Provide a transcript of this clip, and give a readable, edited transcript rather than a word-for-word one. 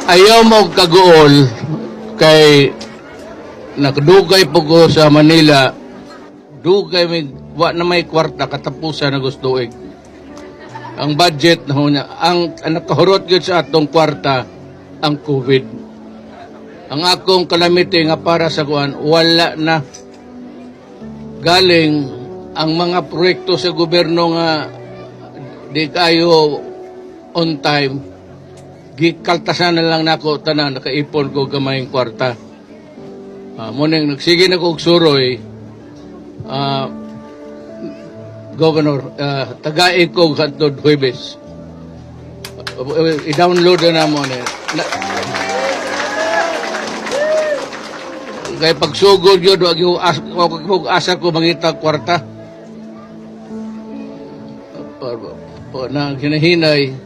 ayaw mo kaguol kay nakadugay po ko sa Manila, dugay may wa na may kwarta katapusan na gustuig. Ang budget na hunya, ang nakahurot yun sa atong kwarta, ang COVID. Ang akong calamity nga para sa kuan, wala na. Galing ang mga proyekto sa gobyerno nga di kayo on time, gikaltasan na lang nako tanan, nakaipon ko gamayng kwarta. Muning nagsige na ko og suroy, Governor, tagain ko hantod Huwebes. I-download na mo na. Kaya pagsugod yun, wag asa ko mangita kwarta. Na hinahinay,